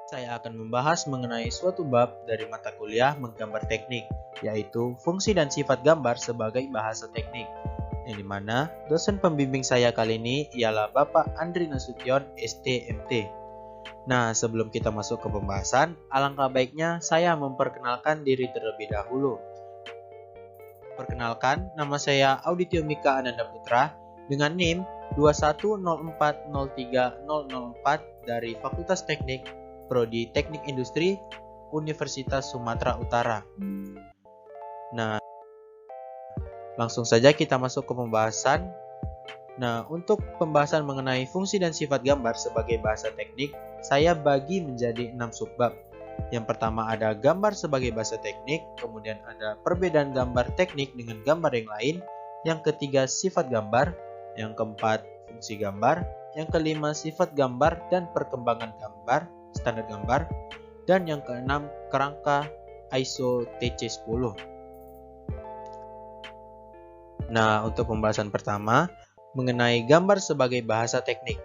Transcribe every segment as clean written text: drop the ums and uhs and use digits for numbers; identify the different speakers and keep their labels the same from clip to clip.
Speaker 1: Saya akan membahas mengenai suatu bab dari mata kuliah menggambar teknik, yaitu fungsi dan sifat gambar sebagai bahasa teknik, yang dimana dosen pembimbing saya kali ini ialah Bapak Andri Nasution, ST.MT. Nah, sebelum kita masuk ke pembahasan, alangkah baiknya saya memperkenalkan diri terlebih dahulu. Perkenalkan, nama saya Auditio Mika Ananda Putra dengan NIM 210403004 dari Fakultas Teknik Prodi Teknik Industri Universitas Sumatera Utara. Nah, langsung saja kita masuk ke pembahasan. Nah, untuk pembahasan mengenai fungsi dan sifat gambar sebagai bahasa teknik, saya bagi menjadi 6 subbab. Yang pertama ada gambar sebagai bahasa teknik, kemudian ada perbedaan gambar teknik dengan gambar yang lain, yang ketiga sifat gambar, yang keempat fungsi gambar, yang kelima sifat gambar dan perkembangan gambar, standar gambar, dan yang keenam kerangka ISO TC10. Nah, untuk pembahasan pertama mengenai gambar sebagai bahasa teknik.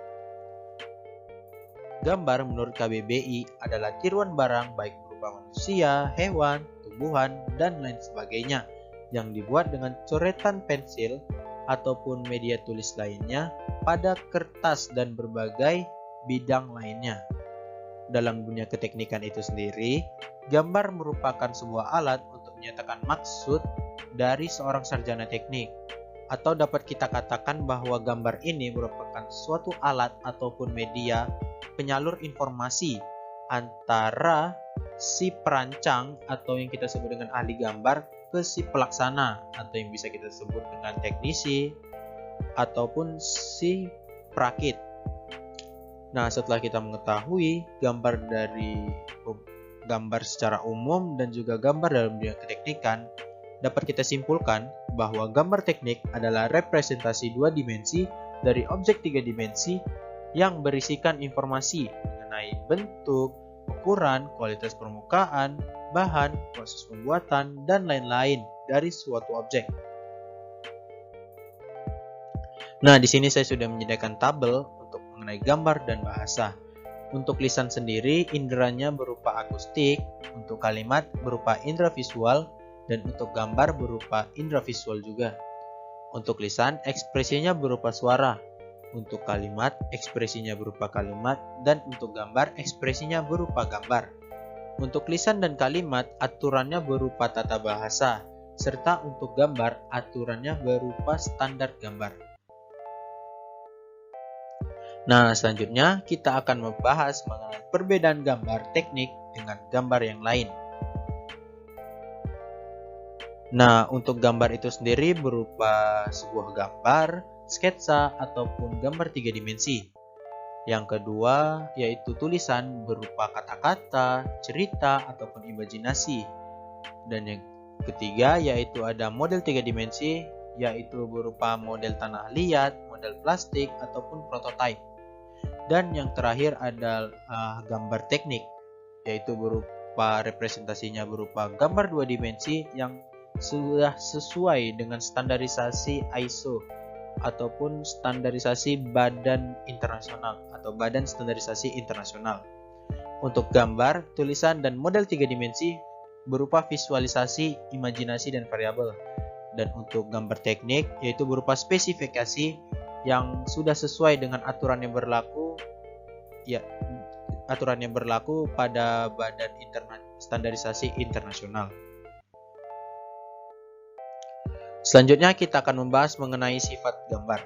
Speaker 1: Gambar menurut KBBI adalah tiruan barang baik berupa manusia, hewan, tumbuhan, dan lain sebagainya yang dibuat dengan coretan pensil ataupun media tulis lainnya pada kertas dan berbagai bidang lainnya. Dalam dunia keteknikan itu sendiri, gambar merupakan sebuah alat untuk menyatakan maksud dari seorang sarjana teknik. Atau dapat kita katakan bahwa gambar ini merupakan suatu alat ataupun media penyalur informasi antara si perancang atau yang kita sebut dengan ahli gambar ke si pelaksana atau yang bisa kita sebut dengan teknisi ataupun si perakit. Nah, setelah kita mengetahui gambar secara umum dan juga gambar dalam dunia keteknikan, dapat kita simpulkan bahwa gambar teknik adalah representasi 2 dimensi dari objek 3 dimensi yang berisikan informasi mengenai bentuk, ukuran, kualitas permukaan, bahan, proses pembuatan, dan lain-lain dari suatu objek. Nah, di sini saya sudah menyediakan tabel untuk mengenai gambar dan bahasa. Untuk lisan sendiri, inderanya berupa akustik, untuk kalimat berupa indera visual, dan untuk gambar berupa indera visual juga. Untuk lisan, ekspresinya berupa suara. Untuk kalimat, ekspresinya berupa kalimat, dan untuk gambar, ekspresinya berupa gambar. Untuk lisan dan kalimat, aturannya berupa tata bahasa, serta untuk gambar, aturannya berupa standar gambar. Nah, selanjutnya kita akan membahas mengenai perbedaan gambar teknik dengan gambar yang lain. Nah, untuk gambar itu sendiri berupa sebuah gambar, sketsa, ataupun gambar 3 dimensi. Yang kedua, yaitu tulisan berupa kata-kata, cerita, ataupun imajinasi. Dan yang ketiga, yaitu ada model 3 dimensi, yaitu berupa model tanah liat, model plastik, ataupun prototipe. Dan yang terakhir adalah gambar teknik, yaitu berupa representasinya berupa gambar 2 dimensi yang sudah sesuai dengan standarisasi ISO ataupun standarisasi badan internasional atau badan standarisasi internasional. Untuk gambar, tulisan, dan model 3 dimensi berupa visualisasi, imajinasi, dan variabel. Dan untuk gambar teknik yaitu berupa spesifikasi yang sudah sesuai dengan aturan yang berlaku pada badan standarisasi internasional. Selanjutnya kita akan membahas mengenai sifat gambar.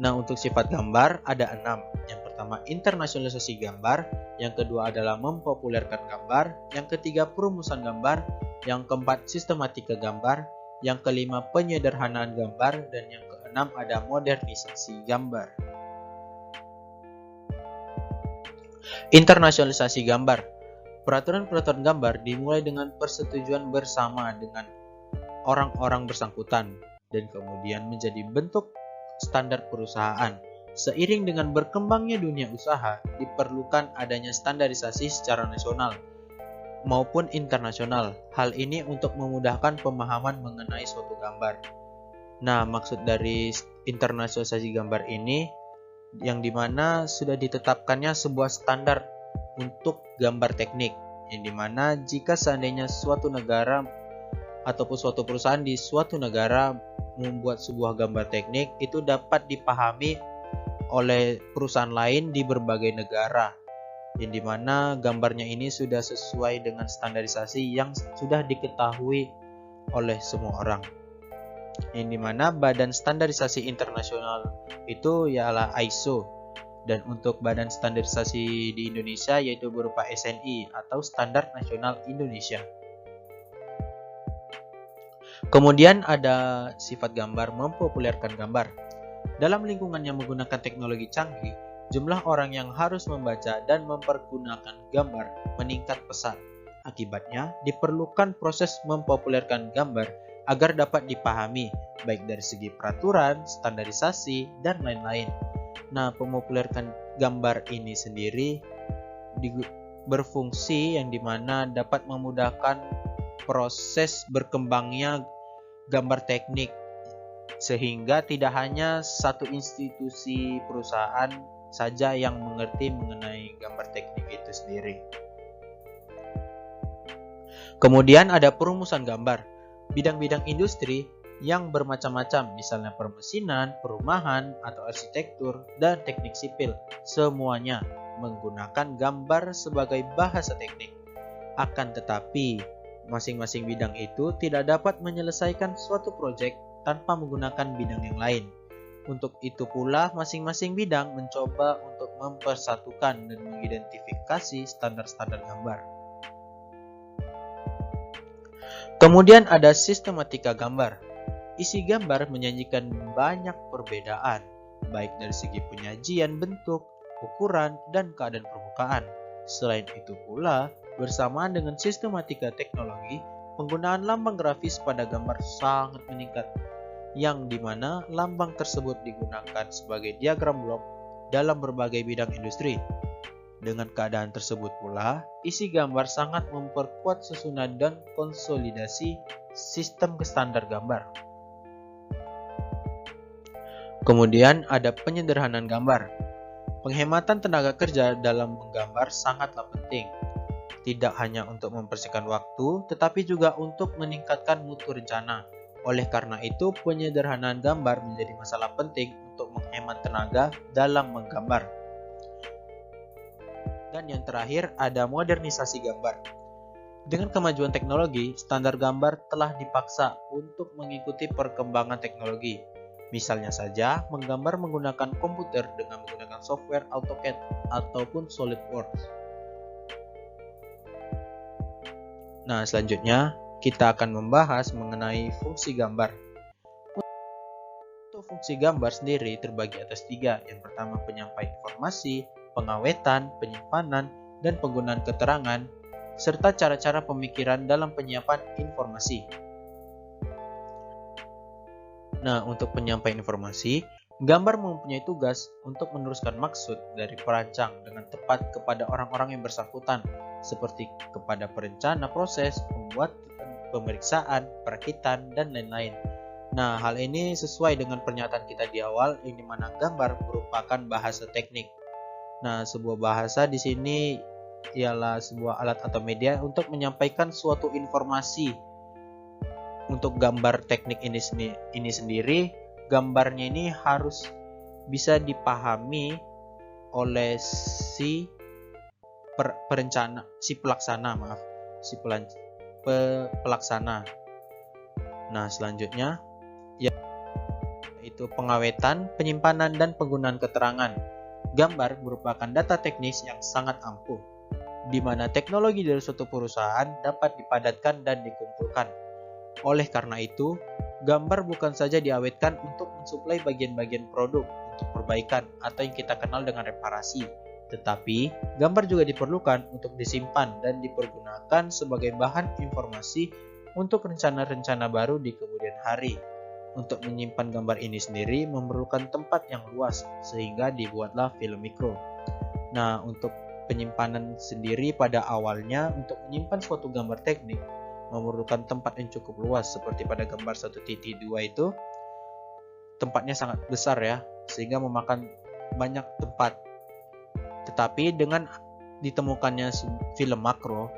Speaker 1: Nah, untuk sifat gambar ada 6. Yang pertama internasionalisasi gambar, yang kedua adalah mempopulerkan gambar, yang ketiga perumusan gambar, yang keempat sistematika gambar, yang kelima penyederhanaan gambar, dan yang keenam ada modernisasi gambar. Internasionalisasi gambar. Peraturan-peraturan gambar dimulai dengan persetujuan bersama dengan orang-orang bersangkutan dan kemudian menjadi bentuk standar perusahaan. Seiring dengan berkembangnya dunia usaha, diperlukan adanya standarisasi secara nasional maupun internasional. Hal ini untuk memudahkan pemahaman mengenai suatu gambar. Nah, maksud dari internasionalisasi gambar ini yang dimana sudah ditetapkannya sebuah standar untuk gambar teknik, yang dimana jika seandainya suatu negara ataupun suatu perusahaan di suatu negara membuat sebuah gambar teknik, itu dapat dipahami oleh perusahaan lain di berbagai negara, yang dimana gambarnya ini sudah sesuai dengan standarisasi yang sudah diketahui oleh semua orang, yang dimana badan standarisasi internasional itu ialah ISO, dan untuk badan standarisasi di Indonesia yaitu berupa SNI atau Standar Nasional Indonesia. Kemudian ada sifat gambar mempopulerkan gambar. Dalam lingkungan yang menggunakan teknologi canggih, jumlah orang yang harus membaca dan mempergunakan gambar meningkat pesat. Akibatnya, diperlukan proses mempopulerkan gambar agar dapat dipahami, baik dari segi peraturan, standarisasi, dan lain-lain. Nah, mempopulerkan gambar ini sendiri berfungsi yang dimana dapat memudahkan proses berkembangnya gambar teknik, sehingga tidak hanya satu institusi perusahaan saja yang mengerti mengenai gambar teknik itu sendiri. Kemudian ada perumusan gambar. Bidang-bidang industri yang bermacam-macam, misalnya permesinan, perumahan, atau arsitektur, dan teknik sipil, semuanya menggunakan gambar sebagai bahasa teknik. Akan tetapi, masing-masing bidang itu tidak dapat menyelesaikan suatu proyek tanpa menggunakan bidang yang lain. Untuk itu pula, masing-masing bidang mencoba untuk mempersatukan dan mengidentifikasi standar-standar gambar. Kemudian ada sistematika gambar. Isi gambar menyajikan banyak perbedaan, baik dari segi penyajian bentuk, ukuran, dan keadaan permukaan. Selain itu pula, bersamaan dengan sistematika teknologi, penggunaan lambang grafis pada gambar sangat meningkat, yang dimana lambang tersebut digunakan sebagai diagram blok dalam berbagai bidang industri. Dengan keadaan tersebut pula, isi gambar sangat memperkuat susunan dan konsolidasi sistem standar gambar. Kemudian ada penyederhanaan gambar. Penghematan tenaga kerja dalam menggambar sangatlah penting. Tidak hanya untuk mempersingkat waktu, tetapi juga untuk meningkatkan mutu rencana. Oleh karena itu, penyederhanaan gambar menjadi masalah penting untuk menghemat tenaga dalam menggambar. Dan yang terakhir, ada modernisasi gambar. Dengan kemajuan teknologi, standar gambar telah dipaksa untuk mengikuti perkembangan teknologi. Misalnya saja, menggambar menggunakan komputer dengan menggunakan software AutoCAD ataupun SolidWorks. Nah, selanjutnya kita akan membahas mengenai fungsi gambar. Untuk fungsi gambar sendiri terbagi atas 3. Yang pertama, penyampaian informasi, pengawetan, penyimpanan, dan penggunaan keterangan, serta cara-cara pemikiran dalam penyiapan informasi. Nah, untuk penyampaian informasi, gambar mempunyai tugas untuk meneruskan maksud dari perancang dengan tepat kepada orang-orang yang bersangkutan, seperti kepada perencana proses, pembuat, pemeriksaan, perakitan, dan lain-lain. Nah, hal ini sesuai dengan pernyataan kita di awal, yang dimana gambar merupakan bahasa teknik. Nah, sebuah bahasa di sini ialah sebuah alat atau media untuk menyampaikan suatu informasi. Untuk gambar teknik ini sendiri, gambarnya ini harus bisa dipahami oleh si pelaksana. Nah, selanjutnya yaitu pengawetan, penyimpanan, dan penggunaan keterangan. Gambar merupakan data teknis yang sangat ampuh, di mana teknologi dari suatu perusahaan dapat dipadatkan dan dikumpulkan. Oleh karena itu, gambar bukan saja diawetkan untuk mensuplai bagian-bagian produk untuk perbaikan atau yang kita kenal dengan reparasi, tetapi gambar juga diperlukan untuk disimpan dan dipergunakan sebagai bahan informasi untuk rencana-rencana baru di kemudian hari. Untuk menyimpan gambar ini sendiri memerlukan tempat yang luas, sehingga dibuatlah film mikro. Nah, untuk penyimpanan sendiri pada awalnya, untuk menyimpan suatu gambar teknik memerlukan tempat yang cukup luas, seperti pada gambar 1.2 itu tempatnya sangat besar ya, sehingga memakan banyak tempat. Tetapi dengan ditemukannya film makro,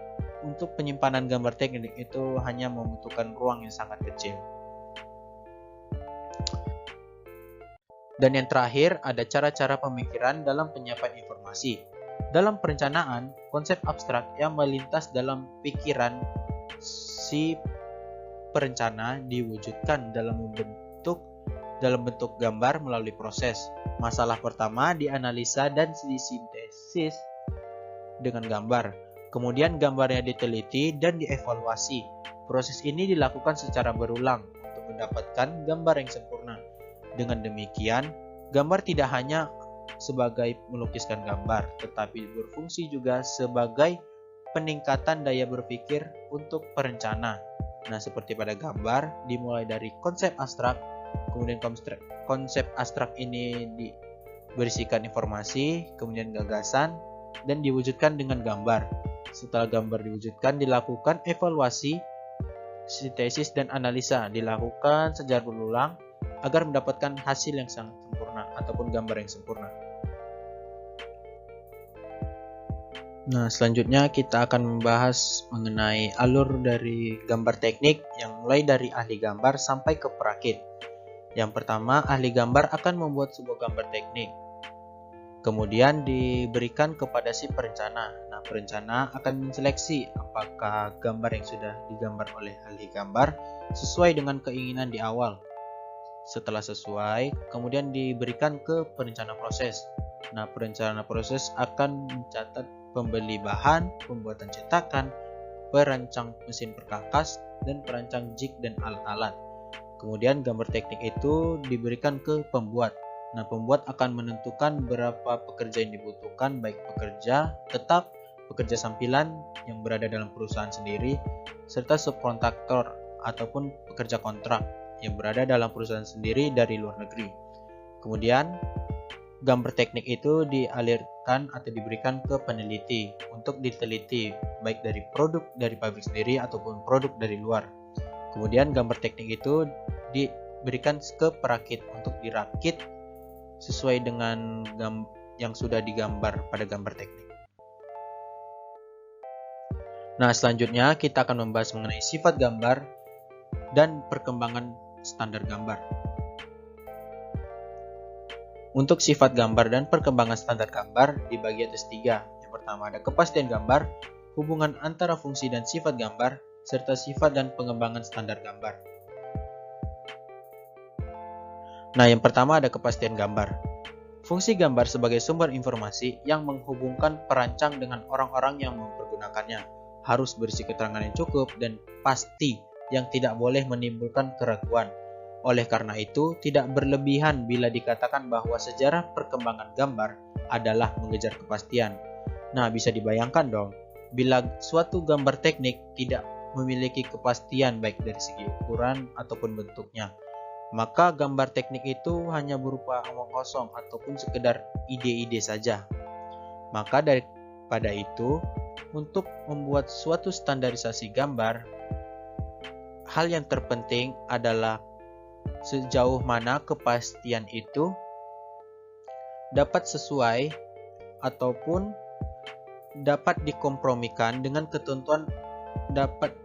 Speaker 1: untuk penyimpanan gambar teknik itu hanya membutuhkan ruang yang sangat kecil. Dan yang terakhir, ada cara-cara pemikiran dalam penyiapan informasi. Dalam perencanaan, konsep abstrak yang melintas dalam pikiran si perencana diwujudkan dalam bentuk gambar melalui proses. Masalah pertama dianalisa dan disintesis dengan gambar. Kemudian gambarnya diteliti dan dievaluasi. Proses ini dilakukan secara berulang untuk mendapatkan gambar yang sempurna. Dengan demikian, gambar tidak hanya sebagai melukiskan gambar, tetapi berfungsi juga sebagai peningkatan daya berpikir untuk perencana. Nah, seperti pada gambar, dimulai dari konsep abstrak, kemudian konsep abstrak ini diberisikan informasi, kemudian gagasan, dan diwujudkan dengan gambar. Setelah gambar diwujudkan, dilakukan evaluasi, sintesis, dan analisa, dilakukan secara berulang agar mendapatkan hasil yang sangat sempurna ataupun gambar yang sempurna. Nah, selanjutnya kita akan membahas mengenai alur dari gambar teknik yang mulai dari ahli gambar sampai ke perakit. Yang pertama, ahli gambar akan membuat sebuah gambar teknik. Kemudian diberikan kepada si perencana. Nah, perencana akan menseleksi apakah gambar yang sudah digambar oleh ahli gambar sesuai dengan keinginan di awal. Setelah sesuai, kemudian diberikan ke perencana proses. Nah, perencana proses akan mencatat pembeli bahan, pembuatan cetakan, perancang mesin perkakas, dan perancang jig dan alat-alat. Kemudian gambar teknik itu diberikan ke pembuat. Nah, pembuat akan menentukan berapa pekerja yang dibutuhkan, baik pekerja tetap, pekerja sampilan yang berada dalam perusahaan sendiri, serta subkontraktor ataupun pekerja kontrak yang berada dalam perusahaan sendiri dari luar negeri. Kemudian gambar teknik itu dialirkan atau diberikan ke peneliti untuk diteliti baik dari produk dari pabrik sendiri ataupun produk dari luar. Kemudian gambar teknik itu diberikan ke perakit untuk dirakit sesuai dengan yang sudah digambar pada gambar teknik. Nah, selanjutnya kita akan membahas mengenai sifat gambar dan perkembangan standar gambar. Untuk sifat gambar dan perkembangan standar gambar dibagi atas 3. Yang pertama ada kepastian gambar, hubungan antara fungsi dan sifat gambar, serta sifat dan pengembangan standar gambar. Nah, yang pertama ada kepastian gambar. Fungsi gambar sebagai sumber informasi yang menghubungkan perancang dengan orang-orang yang mempergunakannya harus berisi keterangan yang cukup dan pasti yang tidak boleh menimbulkan keraguan. Oleh karena itu, tidak berlebihan bila dikatakan bahwa sejarah perkembangan gambar adalah mengejar kepastian. Nah, bisa dibayangkan dong, bila suatu gambar teknik tidak memiliki kepastian baik dari segi ukuran ataupun bentuknya, maka gambar teknik itu hanya berupa omong kosong ataupun sekedar ide-ide saja. Maka daripada itu, untuk membuat suatu standarisasi gambar, hal yang terpenting adalah sejauh mana kepastian itu dapat sesuai ataupun dapat dikompromikan dengan ketentuan, dapat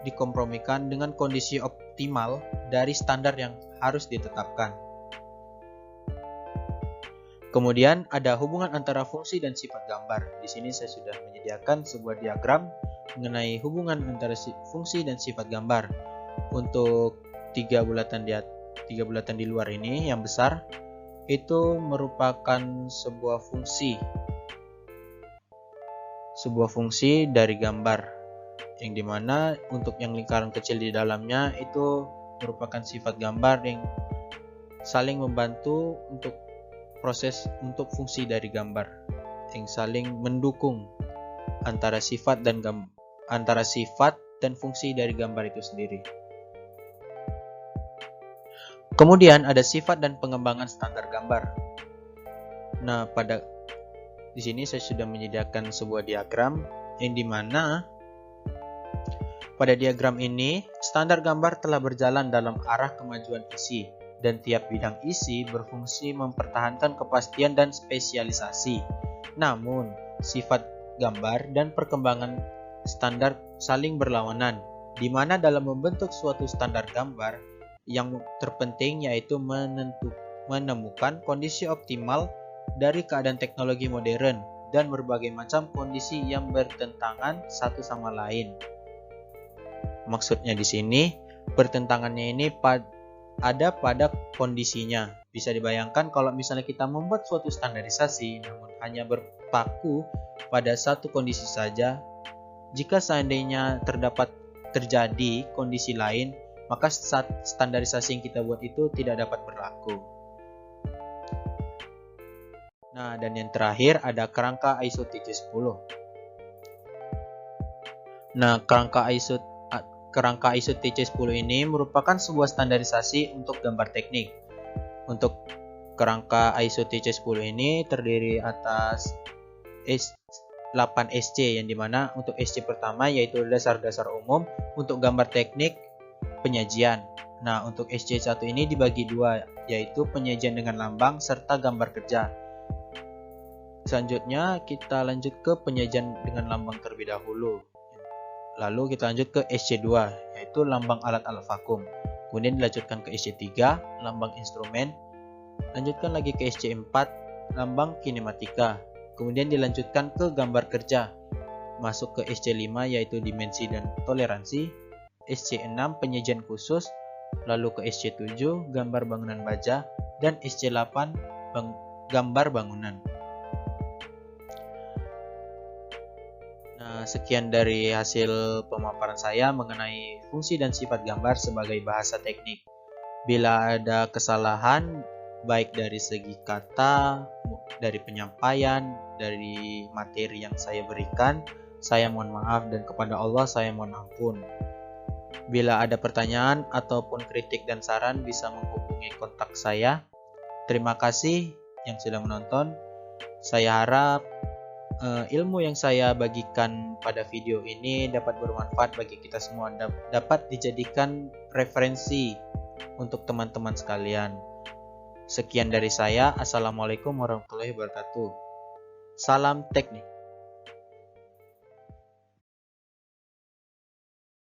Speaker 1: dikompromikan dengan kondisi optimal dari standar yang harus ditetapkan. Kemudian ada hubungan antara fungsi dan sifat gambar. Di sini saya sudah menyediakan sebuah diagram mengenai hubungan antara fungsi dan sifat gambar. Untuk tiga bulatan di luar ini yang besar itu merupakan sebuah fungsi dari gambar, yang dimana untuk yang lingkaran kecil di dalamnya itu merupakan sifat gambar yang saling membantu untuk proses untuk fungsi dari gambar, yang saling mendukung antara sifat dan fungsi dari gambar itu sendiri. Kemudian ada sifat dan pengembangan standar gambar. Nah, di sini saya sudah menyediakan sebuah diagram yang dimana pada diagram ini standar gambar telah berjalan dalam arah kemajuan isi dan tiap bidang isi berfungsi mempertahankan kepastian dan spesialisasi. Namun, sifat gambar dan perkembangan standar saling berlawanan, di mana dalam membentuk suatu standar gambar, yang terpenting yaitu menemukan kondisi optimal dari keadaan teknologi modern dan berbagai macam kondisi yang bertentangan satu sama lain. Maksudnya di sini, pertentangannya ini ada pada kondisinya. Bisa dibayangkan kalau misalnya kita membuat suatu standarisasi namun hanya berpaku pada satu kondisi saja, jika seandainya terjadi kondisi lain, maka standarisasi yang kita buat itu tidak dapat berlaku. Nah, dan yang terakhir ada kerangka ISO TC10. Nah, kerangka ISO TC10 ini merupakan sebuah standarisasi untuk gambar teknik. Untuk kerangka ISO TC10 ini terdiri atas 8 SC, yang dimana untuk SC pertama yaitu dasar-dasar umum untuk gambar teknik penyajian. Nah, untuk SC1 ini dibagi dua, yaitu penyajian dengan lambang serta gambar kerja. Selanjutnya kita lanjut ke penyajian dengan lambang terlebih dahulu. Lalu kita lanjut ke SC2, yaitu lambang alat-alat vakum. Kemudian dilanjutkan ke SC3, lambang instrumen. Lanjutkan lagi ke SC4, lambang kinematika. Kemudian dilanjutkan ke gambar kerja. Masuk ke SC5 yaitu dimensi dan toleransi. SC6 penyajian khusus, lalu ke SC7 gambar bangunan baja, dan SC8 gambar bangunan. Nah, sekian dari hasil pemaparan saya mengenai fungsi dan sifat gambar sebagai bahasa teknik. Bila ada kesalahan baik dari segi kata, dari penyampaian, dari materi yang saya berikan, saya mohon maaf, dan kepada Allah saya mohon ampun. Bila ada pertanyaan ataupun kritik dan saran, bisa menghubungi kontak saya. Terima kasih yang sudah menonton. Saya harap ilmu yang saya bagikan pada video ini dapat bermanfaat bagi kita semua, dapat dijadikan referensi untuk teman-teman sekalian. Sekian dari saya. Assalamualaikum warahmatullahi wabarakatuh. Salam teknik.